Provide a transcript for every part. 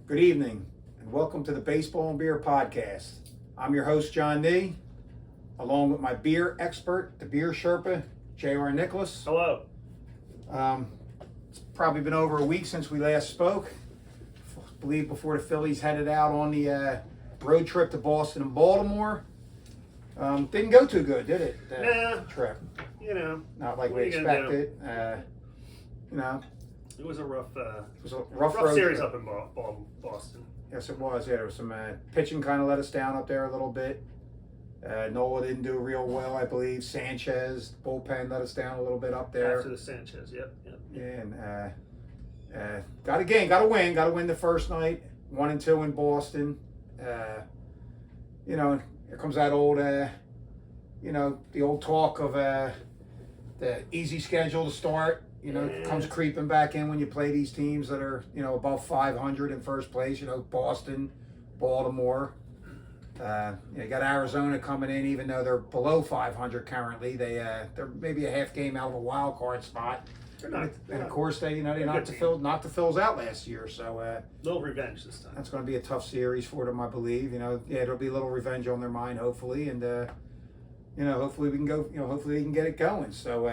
Good evening, and welcome to the Baseball and Beer Podcast. I'm your host, John Nee, along with my beer expert, the beer Sherpa, J.R. Nicholas. Hello. It's probably been over a week since we last spoke. I believe before the Phillies headed out on the road trip to Boston and Baltimore. Didn't go too good, did it? Nah. Trip. Not like what we are you gonna expected. It was a rough, It was a rough road series trip. up in Boston. Yes, it was. Yeah, there was some pitching kind of let us down up there a little bit. Nola didn't do real well, I believe. Sanchez, bullpen let us down a little bit up there. After the Sanchez, yep. Yeah, and got to win the first night, 1-2 in Boston. Here comes that old, the old talk of the easy schedule to start. Comes creeping back in when you play these teams that are, above 500 in first place. Boston, Baltimore. You got Arizona coming in, even though they're below 500 currently. They're maybe a half game out of a wild card spot. They're not. And of course, they knocked the Phils out last year. So little revenge this time. that's going to be a tough series for them, I believe. There'll be a little revenge on their mind, hopefully, and hopefully we can go. Hopefully they can get it going. So.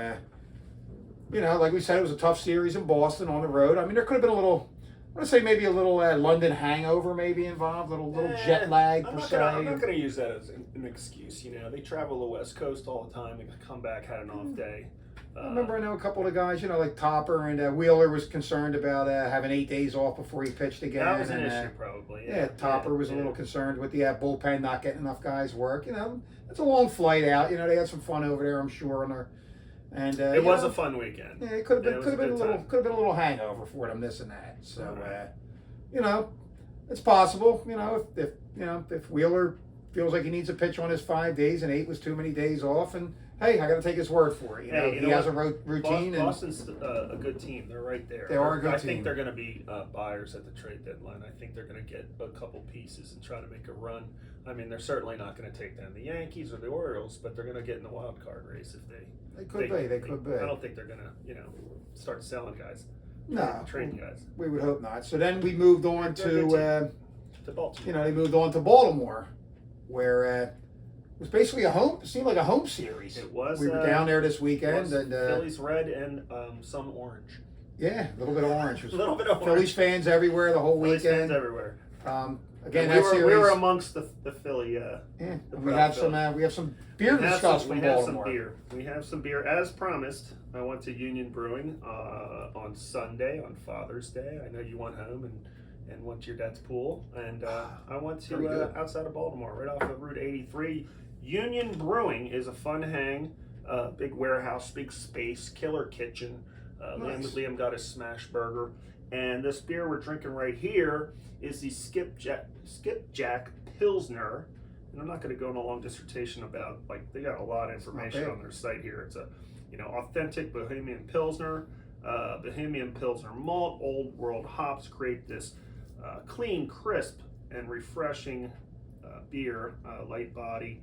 Like we said, it was a tough series in Boston on the road. I mean, there could have been a little, I want to say maybe a little London hangover maybe involved, little jet lag per se. I'm not going to use that as an excuse. They travel the West Coast all the time. They come back, had an off day. I know a couple of guys, like Topper and Wheeler was concerned about having 8 days off before he pitched again. That was an issue probably. Yeah, Topper was a little concerned with the bullpen not getting enough guys work. It's a long flight out. They had some fun over there, I'm sure, on their. And it was a fun weekend. Yeah, it could have been a little hangover for them, this and that. So, it's possible. If Wheeler feels like he needs a pitch on his 5 days and 8 was too many days off, and hey, I got to take his word for it. He has a routine. Boston's a good team. They're right there. They are a good team. I think they're going to be buyers at the trade deadline. I think they're going to get a couple pieces and try to make a run. I mean, they're certainly not going to take down the Yankees or the Orioles, but they're going to get in the wild card race if they. They could be. I don't think they're going to, start selling guys. No, trading guys. We would hope not. So then we moved on to Baltimore. They moved on to Baltimore, where it was basically it seemed like a home series. It was. We were down there this weekend, and Phillies red and some orange. Yeah, a little bit of orange. A little bit of orange. Phillies fans everywhere the whole Phillies weekend. Fans everywhere. Again, we were amongst the Philly. We have some beer to discuss from Baltimore. We have some beer, as promised. I went to Union Brewing on Sunday, on Father's Day. I know you went home and went to your dad's pool, and I went to outside of Baltimore, right off of Route 83. Union Brewing is a fun hang, big warehouse, big space, killer kitchen. Nice. Liam got his smash burger, and this beer we're drinking right here is the Skipjack Pilsner. And I'm not going to go in a long dissertation about, they got a lot of information on their site here. It's a, authentic Bohemian Pilsner, Bohemian Pilsner malt, old world hops create this clean, crisp, and refreshing beer, light body,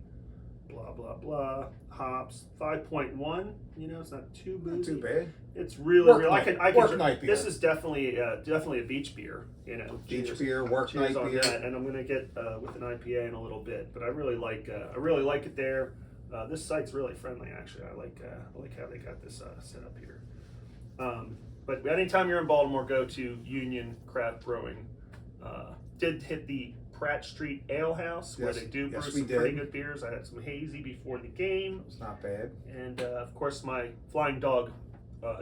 blah, blah, blah, hops, 5.1, it's not too boozy. Not too bad. It's really, work night beer. This is definitely a beach beer, Beach beer, work night beer. That. And I'm going to get with an IPA in a little bit, but I really like it there. This site's really friendly, actually. I like how they got this set up here. But anytime you're in Baltimore, go to Union Craft Brewing. Did hit the Pratt Street Ale House, where they do brew some pretty good beers. I had some hazy before the game. It's not bad. And of course, my Flying Dog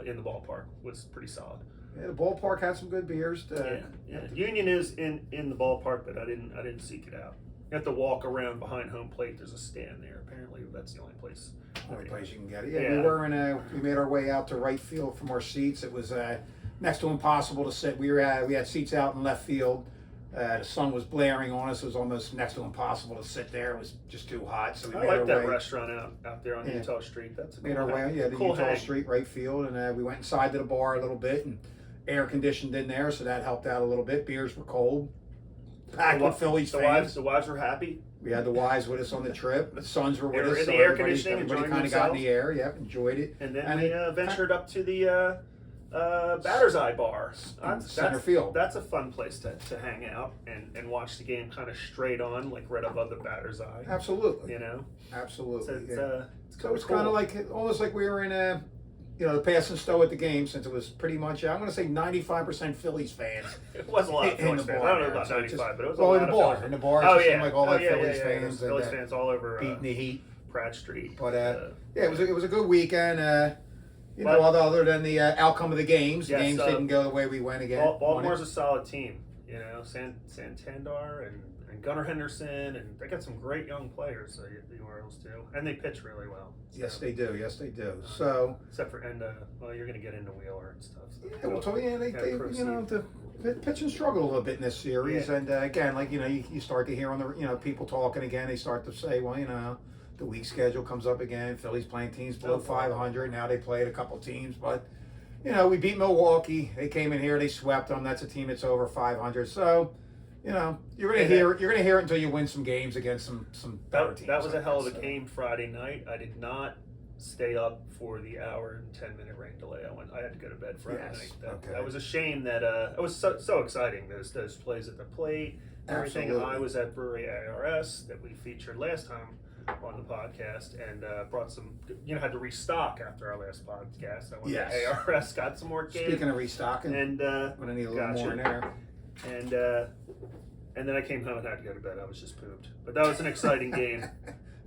in the ballpark was pretty solid. Yeah, the ballpark had some good beers. Union is in the ballpark, but I didn't seek it out. You have to walk around behind home plate. There's a stand there. Apparently, that's the only place. Only place you can get it. Yeah. We made our way out to right field from our seats. It was next to impossible to sit. We had seats out in left field. The sun was blaring on us. It was almost next to impossible to sit there. It was just too hot. So I like that restaurant out there on Utah Street. That's a Utah Street right field, and we went inside to the bar a little bit, and air conditioned in there, so that helped out a little bit. Beers were cold. Packed with Phillies fans. The wives were happy. We had the wives with us on the trip. The sons were with us. In the air conditioning, everybody kind of got in the air. Yep, enjoyed it. And then we ventured up to the Batter's Eye Bar. Center field. That's a fun place to hang out and watch the game kind of straight on, like right above the Batter's Eye. Absolutely. You know? Absolutely. So it's, yeah. so it's kind of like almost like we were in the pass and stow at the game, since it was pretty much, I'm going to say 95% Phillies fans. It was a lot of Phillies fans. I don't know about 95, but it was a lot of Phillies. In the bar, oh, it yeah. seemed like all the Phillies yeah. fans. Phillies fans all over beating the heat. Pratt Street. But it was a good weekend. Other than the outcome of the games, the games didn't go the way we went again. Baltimore's a solid team. You know, Santander and Gunnar Henderson, and they got some great young players. The Orioles do, and they pitch really well. So. Yes, they do. So, except for you're going to get into Wheeler and stuff. So yeah, well, the pitching struggled a little bit in this series, and again, you start to hear on the people talking again. They start to say, well, the week schedule comes up again. Phillies playing teams below 500. Now they played a couple teams, but we beat Milwaukee. They came in here, they swept them. That's a team that's over 500. So, you're gonna hear it until you win some games against some better teams. That was a hell of a game Friday night. I did not stay up for the hour and 10-minute rain delay. I had to go to bed Friday night. That was a shame. That it was so exciting. Those plays at the plate, everything. Absolutely. I was at Brewery ARS that we featured last time on the podcast, and brought some, had to restock after our last podcast. I went to ARS, got some more games. Speaking of restocking, and I'm gonna need a little more in there. And then I came home and had to go to bed. I was just pooped. But that was an exciting game.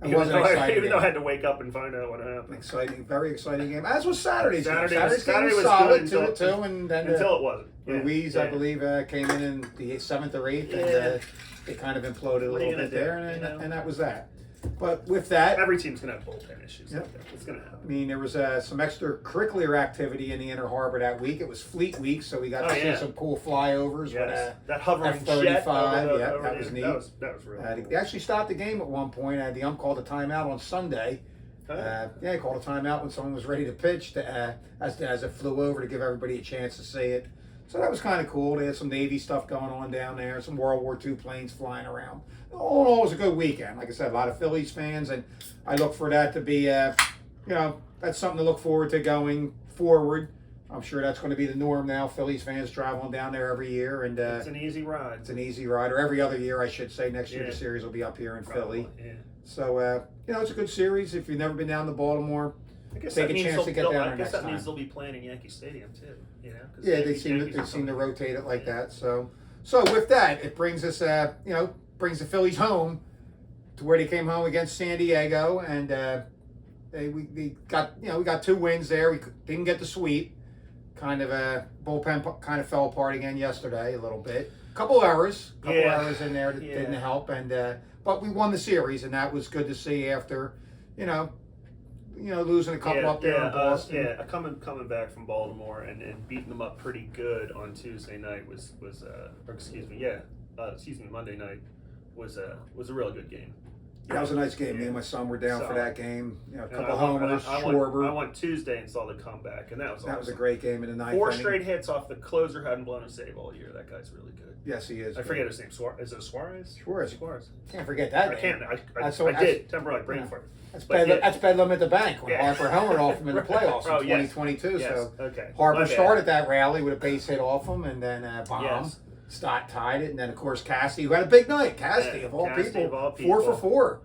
Even though I had to wake up and find out what happened. Very exciting game. As was Saturday's game. Saturday's game was solid, good 2-2, and then until it wasn't. Ruiz, I believe, came in the 7th or 8th, and it kind of imploded a little bit there, and that was that. But with that, every team's gonna have bullpen issues. Like that. It's gonna happen. I mean, there was some extracurricular activity in the Inner Harbor that week. It was Fleet Week, so we got to see some cool flyovers. Yes. That hovering F-35, jet that was neat. That was really cool. They actually stopped the game at one point. The ump called a timeout on Sunday. He called a timeout when someone was ready to pitch, as it flew over, to give everybody a chance to see it. So that was kind of cool. They had some Navy stuff going on down there, some World War II planes flying around. All in all, it was a good weekend. Like I said, a lot of Phillies fans, and I look for that to be, that's something to look forward to going forward. I'm sure that's going to be the norm now. Phillies fans traveling down there every year, and it's an easy ride. It's an easy ride, or every other year, I should say. Next year, the series will be up here in Philly. Yeah. So, it's a good series. If you've never been down to Baltimore, I guess take a chance to get down there I guess next that time. means they'll be playing in Yankee Stadium too. They seem to rotate it like that. So with that, it brings us, brings the Phillies home to where they came home against San Diego, and we got 2 wins there. We didn't get the sweep. Kind of bullpen kind of fell apart again yesterday a little bit. Couple errors in there that didn't help, and but we won the series, and that was good to see after losing a couple up there in Boston. Yeah, coming back from Baltimore and beating them up pretty good on Tuesday night Monday night was a really good game. Yeah, it was a nice game. Me and my son were down for that game. A couple homers, I Schwarber. went Tuesday and saw the comeback, and that was awesome. That was a great game in the ninth. 4 inning. straight hits off the closer. Hadn't blown a save all year. That guy's really good. Yes, he is. I forget his name. Is it Suarez? Suarez. Can't forget that. I can't. I did. Temporarily brain fart. That's Bedlam at the bank when Harper helmeted off him in the playoffs in 2022. Yes. So okay. Harper started that rally with a base hit off him, and then bomb. Stott tied it, and then of course Cassidy, who had a big night. Cassidy of all people, 4 for 4.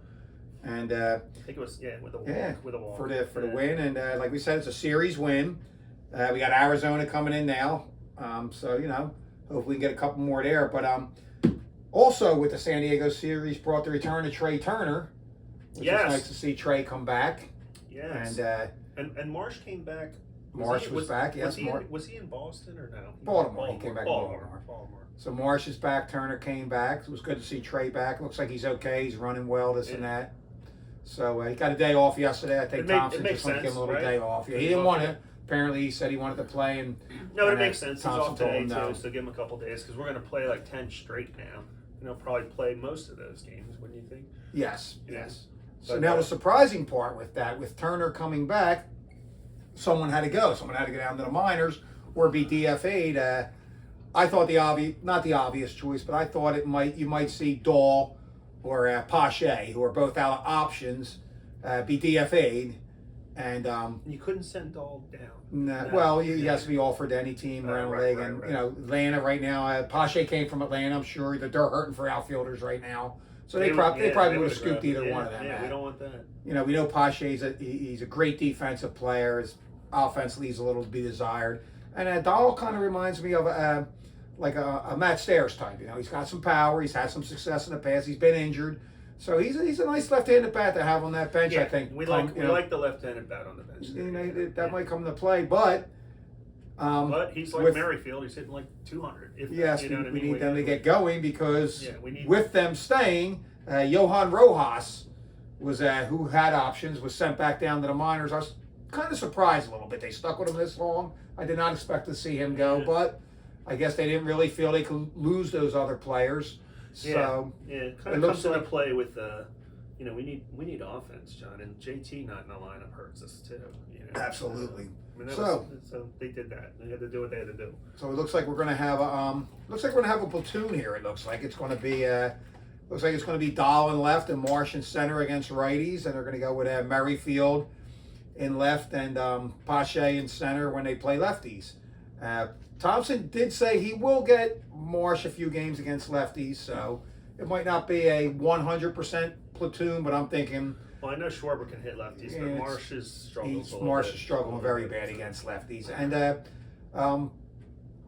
And I think it was with a walk. For the win, and like we said, it's a series win. We got Arizona coming in now, so hopefully we can get a couple more there. But also with the San Diego series, brought the return of Trey Turner, which is nice to see Trey come back. Yes, and Marsh came back. Marsh was back. Yes, was he in Boston or no? Baltimore. He came back. Baltimore. So Marsh is back. Turner came back. It was good to see Trey back. Looks like he's okay. He's running well. This and that. So he got a day off yesterday. I think Thompson just wanted to give him a little day off. Yeah, he didn't want to. Apparently, he said he wanted to play. It makes sense. Thompson he's off today too, so give him a couple days because we're going to play like 10 straight now. He'll probably play most of those games. Wouldn't you think? Yes. So now the surprising part with Turner coming back, someone had to go. Someone had to go down to the minors or be DFA'd. I thought not the obvious choice, but I thought you might see Dahl or Pache, who are both out of options, be DFA'd, And You couldn't send Dahl down. nah, No. well, he has to be offered to any team around the Right, league. right, And right. you know, Atlanta right now. Pache came from Atlanta. I'm sure that they're hurting for outfielders right now. So they probably would have would've scooped grabbed either him. one of them. Yeah, we out. don't want that. You know, we know Pache's he's a great defensive player. His offense leaves a little to be desired. And Dahl kind of reminds me of like a Matt Stairs type. You know, he's got some power. He's had some success in the past. He's been injured, so he's a nice left-handed bat to have on that bench. Yeah, I think we like the left-handed bat on the bench. You know, that might come into play, but. But he's like Merrifield. He's hitting like 200. Yes, you know we need them to get going because we need with them staying, Johan Rojas was who had options was sent back down to the minors. I was kind of surprised a little bit. They stuck with him this long. I did not expect to see him go, but I guess they didn't really feel they could lose those other players. So it kind of comes into play with you know, we need offense, John, and JT not in the lineup hurts us too. You know? Absolutely. I mean, so they did that. They had to do what they had to do. So it looks like we're going to have a platoon here. It looks like it's going to be Dahl in left and Marsh in center against righties, and they're going to go with Merrifield in left and Pache in center when they play lefties. Thompson did say he will get Marsh a few games against lefties, so it might not be a 100% platoon, but I'm thinking. Well, I know Schwarber can hit lefties, but Marsh is struggling. Marsh is struggling very bad against lefties, and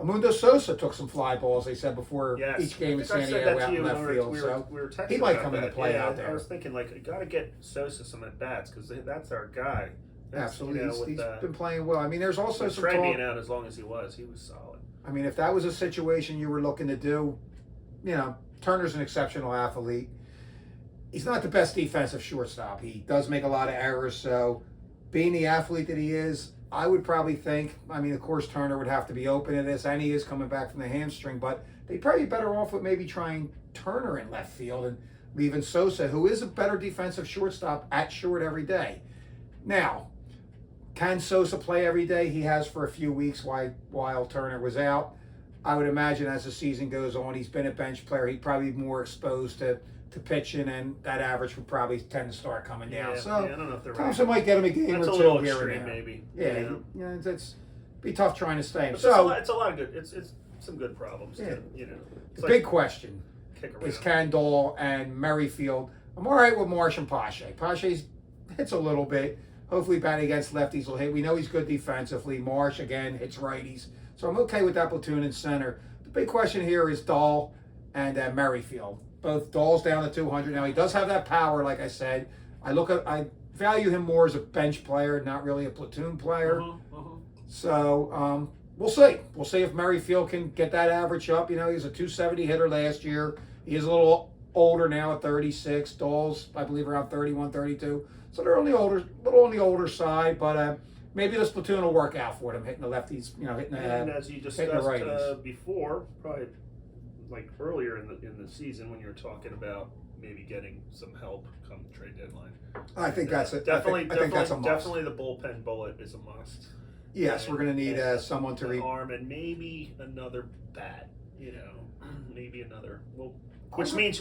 Amundo Sosa took some fly balls. They said before each game in San Diego out in left field, so he might come into play out there. I was thinking like you got to get Sosa some at bats because that's our guy. Absolutely, he's been playing well. I mean, there's also some Trey talk. Being out as long as he was solid. I mean, if that was a situation you were looking to do, you know, Turner's an exceptional athlete. He's not the best defensive shortstop. He does make a lot of errors. So, being the athlete that he is, I would probably think. I mean, of course, Turner would have to be open to this, and he is coming back from the hamstring. But they'd probably be better off with maybe trying Turner in left field and leaving Sosa, who is a better defensive shortstop, at short every day. Now, can Sosa play every day? He has for a few weeks while Turner was out. I would imagine as the season goes on, he's been a bench player. He'd probably be more exposed to pitching, and that average would probably tend to start coming down. So I don't know if they're Thompson might get him a game That's or a two little here extreme, and there. maybe. Yeah, it's be tough trying to stay him. But So it's a lot of good. It's some good problems. Too, you know, the big question is can Dahl and Merrifield. I'm all right with Marsh and Pache. Pache hits a little bit. Hopefully batting against lefties will hit. We know he's good defensively. Marsh, again, hits righties. So I'm okay with that platoon in center. The big question here is Dahl and Merrifield. Both Dahl's down to 200 now. He does have that power, like I said. I value him more as a bench player, not really a platoon player. So we'll see. We'll see if Merrifield can get that average up. You know, he was a 270 hitter last year. He is a little older now at 36. Dahl's, I believe, around 31, 32. So they're a little on the older side, but maybe this platoon will work out for them, hitting the lefties, you know, hitting the and as you discussed before, probably like earlier in the season when you were talking about maybe getting some help come trade deadline. I think that's it. Definitely, I think that's a must. Definitely, the bullpen bullet is a must. Yes, we're going to need someone to arm and maybe another bat. You know, maybe another. Well. Which means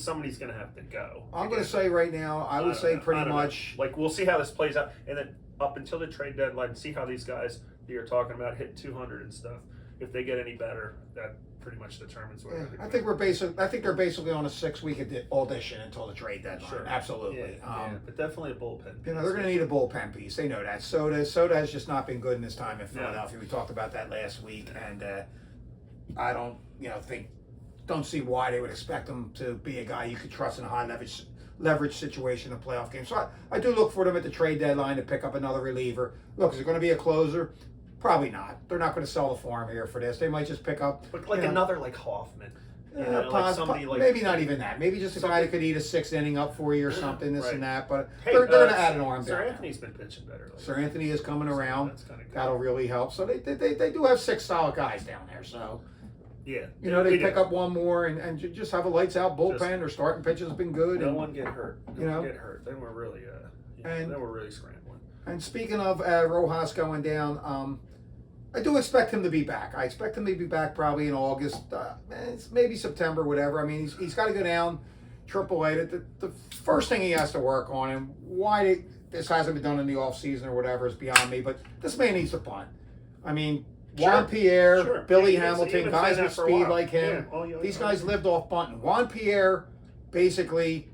somebody's going to have to go. I'm going to say right now, I would say pretty much. Like, we'll see how this plays out. And then up until the trade deadline, see how these guys that you're talking about hit 200 and stuff. If they get any better, that pretty much determines where I think they're basically on a 6-week audition until the trade deadline. Sure. Absolutely. But definitely a bullpen. You know, they're going to need a bullpen piece. They know that. Soda has just not been good in his time in Philadelphia. We talked about that last week, and I don't see why they would expect him to be a guy you could trust in a high leverage situation in a playoff game. So I do look for them at the trade deadline to pick up another reliever. Look, is it going to be a closer? Probably not. They're not going to sell the farm here for this. They might just pick up another like Hoffman. Like somebody maybe not even that. Maybe just a guy that could eat a 6th inning up for you or something, and that. But they're going to add an arm down. Sir Anthony's been pitching better. Sir Anthony is coming around. That's kind of good. That'll really help. So they do have 6 solid guys down there. So. Yeah, they pick up one more and just have a lights out bullpen. Their starting pitch has been good. No one get hurt. No one get hurt. Then we're really, scrambling. And speaking of Rojas going down, I do expect him to be back. I expect him to be back probably in August, maybe September, whatever. I mean, he's got to go down AAA. The first thing he has to work on, and why this hasn't been done in the offseason or whatever is beyond me, but this man needs to bunt. I mean, Sure. Juan Pierre, Sure. Billy He's Hamilton, been guys saying with that for a speed while. like him. Yeah. Oh, yeah, These yeah. guys lived off bunting. Juan Pierre basically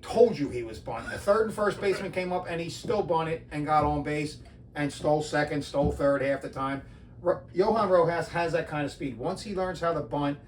told you he was bunting. The third and first baseman came up and he still bunted and got on base and stole second, stole third half the time. Johan Rojas has that kind of speed. Once he learns how to bunt,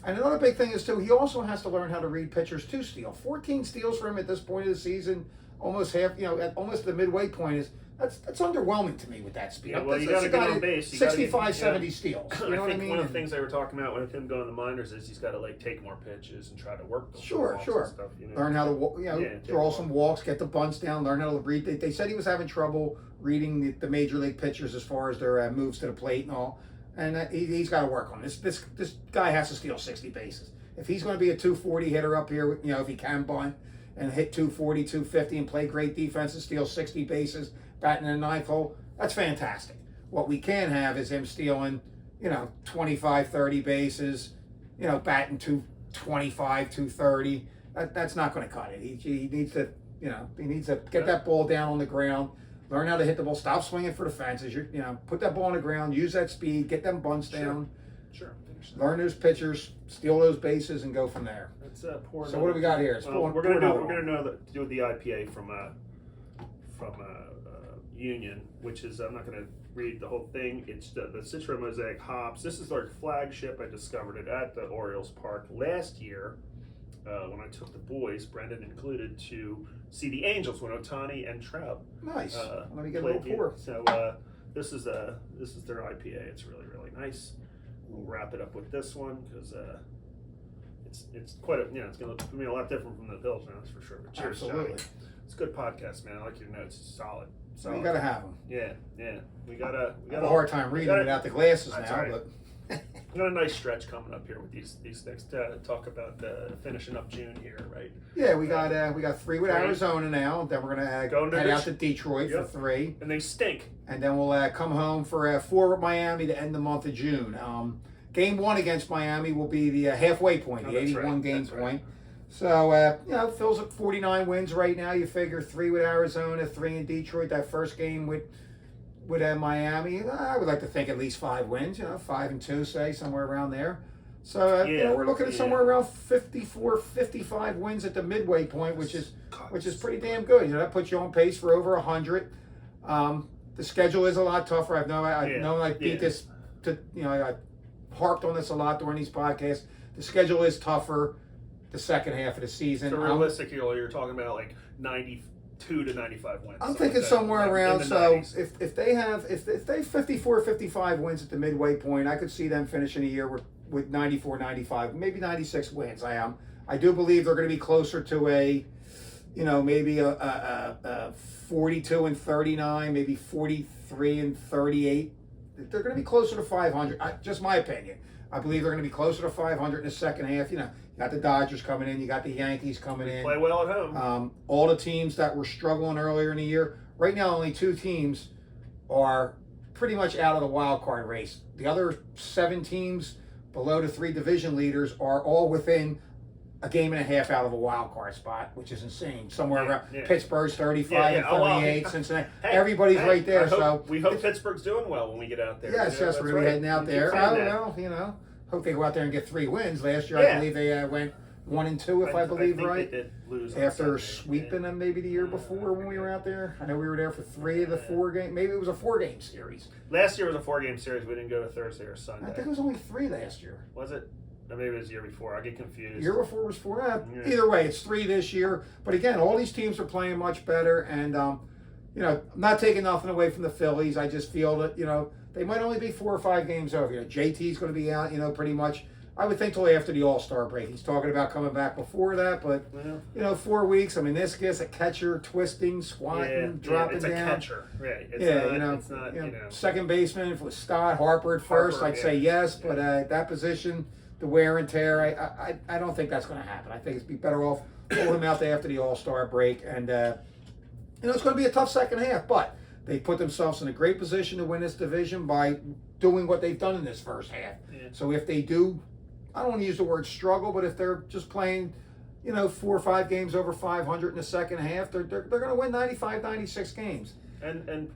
and another big thing is too, he also has to learn how to read pitchers to steal. 14 steals for him at this point of the season, almost half, at almost the midway point is that's underwhelming to me with that speed. Yeah, well, you That's got to get on base. 65, 70 steals. You know what I mean? One of the things they were talking about with him going to the minors is he's got to like take more pitches and try to work those walks and stuff. Learn how to draw some walks, get the bunts down, learn how to read. They said he was having trouble reading the major league pitchers as far as their moves to the plate and all. And he's got to work on this. This guy has to steal 60 bases. If he's going to be a 240 hitter up here, if he can bunt and hit 240, 250 and play great defense and steal 60 bases, batting in the ninth hole, that's fantastic. What we can have is him stealing, 25, 30 bases, batting 225, 230. That's not going to cut it. He needs to, get that ball down on the ground. Learn how to hit the ball. Stop swinging for the fences. Put that ball on the ground. Use that speed. Get them bunts down. Sure. Learn those pitchers. Steal those bases and go from there. That's poor. So what do we got here? We're gonna do the IPA from Union, which is I'm not gonna read the whole thing. It's the Citra Mosaic hops. This is their flagship. I discovered it at the Orioles Park last year. When I took the boys, Brendan included, to see the Angels when Ohtani and Trout. Nice. Let me get a little pour. So this is their IPA. It's really nice. We'll wrap it up with this one because it's quite it's going to be a lot different from the Pilsner, that's for sure. But cheers, absolutely. Johnny. It's a good podcast, man. I like your notes. It's solid. So you got to have them. Yeah. We got a hard time reading without the glasses now, right. but. We got a nice stretch coming up here with these things to talk about finishing up June here, right? Yeah, we got 3 with Arizona now. Then we're gonna head out to Detroit for 3, and they stink. And then we'll come home for 4 with Miami to end the month of June. Game 1 against Miami will be the halfway point, the 81 game point. Right. So Phil's at 49 wins right now. You figure 3 with Arizona, 3 in Detroit. That first game with Miami, I would like to think at least 5 wins, 5 and 2, say, somewhere around there. So, we're looking at somewhere around 54, 55 wins at the midway point, which is pretty damn good. That puts you on pace for over 100. The schedule is a lot tougher. I beat this I harped on this a lot during these podcasts. The schedule is tougher the second half of the season. So realistically, you're talking about like 92 to 95 wins. I'm thinking somewhere around. So if they 54, 55 wins at the midway point, I could see them finishing the year with 94, 95, maybe 96 wins. I do believe they're going to be closer to maybe a 42 and 39, maybe 43 and 38. They're going to be closer to 500. Just my opinion. I believe they're going to be closer to 500 in the second half. You got the Dodgers coming in. You got the Yankees coming in. Play well at home. All the teams that were struggling earlier in the year. Right now, only 2 teams are pretty much out of the wild card race. The other 7 teams below the 3 division leaders are all within a game and a half out of a wild card spot, which is insane. Somewhere around Pittsburgh's 35 and 38, Cincinnati. Everybody's right there. We hope Pittsburgh's doing well when we get out there. Yes, we're going to be heading out there. Hope they go out there and get 3 wins. Last year, I believe they went 1 and 2, if I believe right. They did lose after sweeping them maybe the year before when we were out there. I know we were there for 3 of the 4 games. Maybe it was a 4-game series. Last year was a 4-game series. We didn't go to Thursday or Sunday. I think it was only 3 last year. Was it? Or maybe it was the year before. I get confused. Year before was 4. Either way, it's 3 this year. But again, all these teams are playing much better. And, I'm not taking nothing away from the Phillies. I just feel that, they might only be 4 or 5 games over. JT's going to be out, pretty much. I would think till after the All-Star break. He's talking about coming back before that, but 4 weeks. I mean, this guy's a catcher, twisting, squatting, dropping it's down. It's a catcher, right? It's not, second baseman. If it was Stott, Harper at first, I'd say yes, but that position, the wear and tear, I don't think that's going to happen. I think it'd be better off holding him out there after the All-Star break, and it's going to be a tough second half, but they put themselves in a great position to win this division by doing what they've done in this first half. So if they do, I don't want to use the word struggle, but if they're just playing you know, 4 or 5 games over 500 in the second half, they're going to win 95, 96 games. And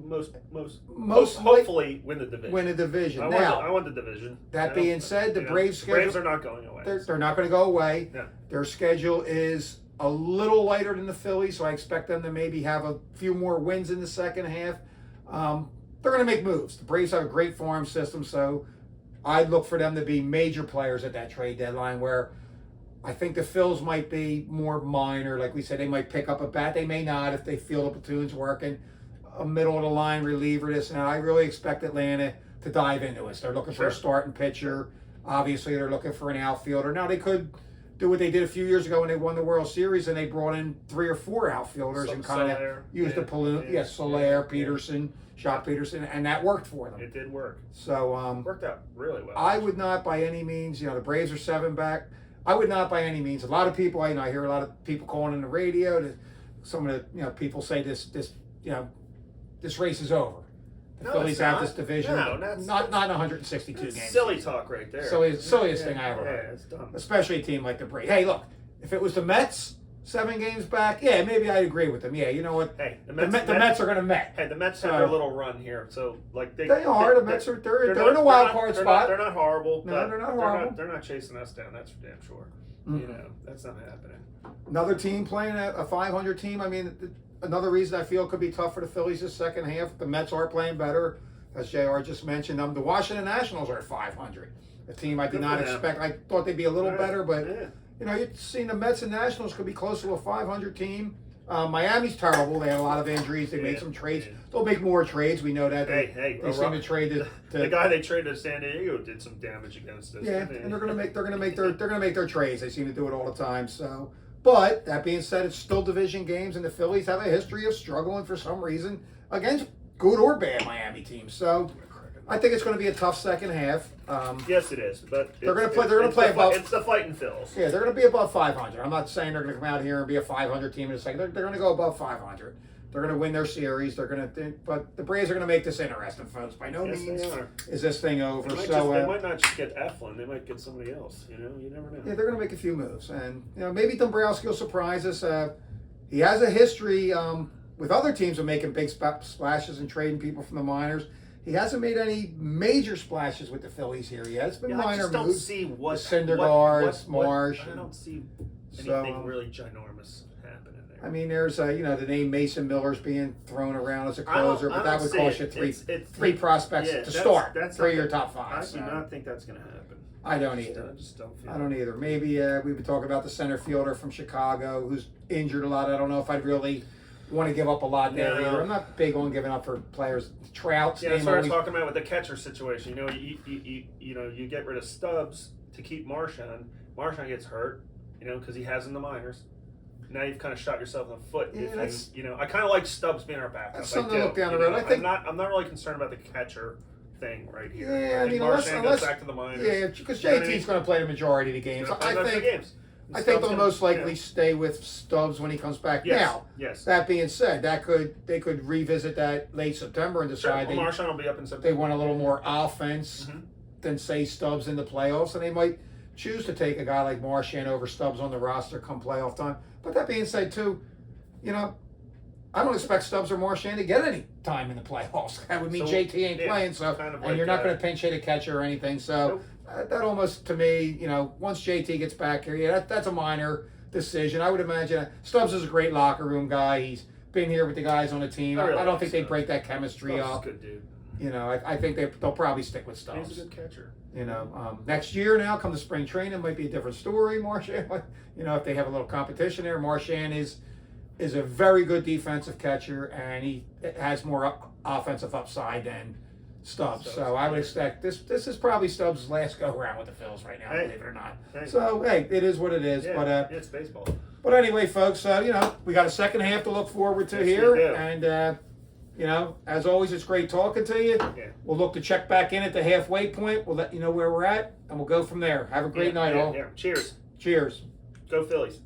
most like, hopefully win the division. Win a division. I want the division. That being said, the Braves schedule, Braves are not going away. They're not going to go away. No. Their schedule is a little lighter than the Phillies, so I expect them to maybe have a few more wins in the second half. They're going to make moves. The Braves have a great farm system, so I'd look for them to be major players at that trade deadline, where I think the Phils might be more minor. Like we said, they might pick up a bat. They may not if they feel the platoon's working. A middle-of-the-line reliever, this and that. I really expect Atlanta to dive into us. They're looking for a starting pitcher. Obviously, they're looking for an outfielder. Now, they could do what they did a few years ago when they won the World Series, and they brought in 3 or 4 outfielders and kind of used the balloon. Yes, Soler, Peterson, Jock Peterson, and that worked for them. It did work. So worked out really well. I would not by any means, you know, the Braves are 7 back. I would not by any means. A lot of people, I hear a lot of people calling on the radio. Some of the, people say this race is over. The Phillies have this division. No, not 162 games. Silly talk right there. Silliest thing I ever heard. Yeah, it's dumb. Especially a team like the Braves. Hey, look, if it was the Mets 7 games back, yeah, maybe I'd agree with them. Yeah, you know what? Hey, the Mets are going to Met. Hey, the Mets have their little run here, so like the Mets are they're in a wild card spot. They're not horrible. No, they're not horrible. They're not chasing us down. That's for damn sure. That's not happening. Another team playing a 500 team. I mean, another reason I feel it could be tough for the Phillies this second half. The Mets are playing better, as JR just mentioned. The Washington Nationals are at 500. A team I did not expect. I thought they'd be a little better, but you've seen the Mets and Nationals could be close to a 500 team. Miami's terrible. They had a lot of injuries. They made some trades. They'll make more trades. We know that. They seem to trade the guy they traded to San Diego did some damage against us. Yeah, and they're gonna make their trades. They seem to do it all the time. So, but that being said, it's still division games, and the Phillies have a history of struggling for some reason against good or bad Miami teams. So, I think it's going to be a tough second half. Yes, it is. But they're going to play above. It's the fighting Phils. Yeah, they're going to be above 500. I'm not saying they're going to come out here and be a 500 team in a second. They're going to go above 500. They're going to win their series. But the Braves are going to make this interesting, folks. By no means is this thing over. They might not just get Eflin. They might get somebody else. You never know. Yeah, they're going to make a few moves, and maybe Dombrowski will surprise us. He has a history with other teams of making big splashes and trading people from the minors. He hasn't made any major splashes with the Phillies here yet. It's been minor moves. I just don't see what Syndergaard, Marsh. I don't see anything really ginormous happening there. I mean, there's the name Mason Miller's being thrown around as a closer, but that would cost you three prospects to start. That's 3 of your top 5. I do not think that's going to happen. I don't either. I just don't feel I don't either. Maybe we would talk about the center fielder from Chicago who's injured a lot. I don't know if I'd really want to give up a lot there either. I'm not big on giving up for players. Trout's name. Yeah, so we're talking about with the catcher situation. You get rid of Stubbs to keep Marchand. Marchand gets hurt, because he has in the minors. Now you've kind of shot yourself in the foot. Yeah, I kind of like Stubbs being our backup. That's something to look down the road. I think I'm not really concerned about the catcher thing right here. Yeah, I mean, Marchand goes back to the minors. Yeah, because JT's going to play the majority of the games. I think they'll most likely stay with Stubbs when he comes back. Now, that being said, they could revisit that late September and decide Marchand will be up in September. They want a little more offense than say Stubbs in the playoffs, and they might choose to take a guy like Marchand over Stubbs on the roster come playoff time. But that being said, too, I don't expect Stubbs or Marchand to get any time in the playoffs. That would mean JT ain't playing, so and you're not going to pinch hit a catcher or anything. So that almost, to me, once JT gets back here, that's a minor decision. I would imagine Stubbs is a great locker room guy. He's been here with the guys on the team. I don't think they break that chemistry up. Stubbs is a good dude. I think they'll probably stick with Stubbs. He's a good catcher. Next year now, come the spring training, it might be a different story. Marchand, if they have a little competition there, Marchand is a very good defensive catcher, and he has more offensive upside than Stubbs. So I would expect this is probably Stubbs' last go around with the Phils right now, believe it or not. So hey, it is what it is. Yeah, but it's baseball. But anyway, folks, we got a second half to look forward to here, and as always, it's great talking to you. Yeah. We'll look to check back in at the halfway point. We'll let you know where we're at, and we'll go from there. Have a great night, all. Yeah. Cheers. Cheers. Go Phillies.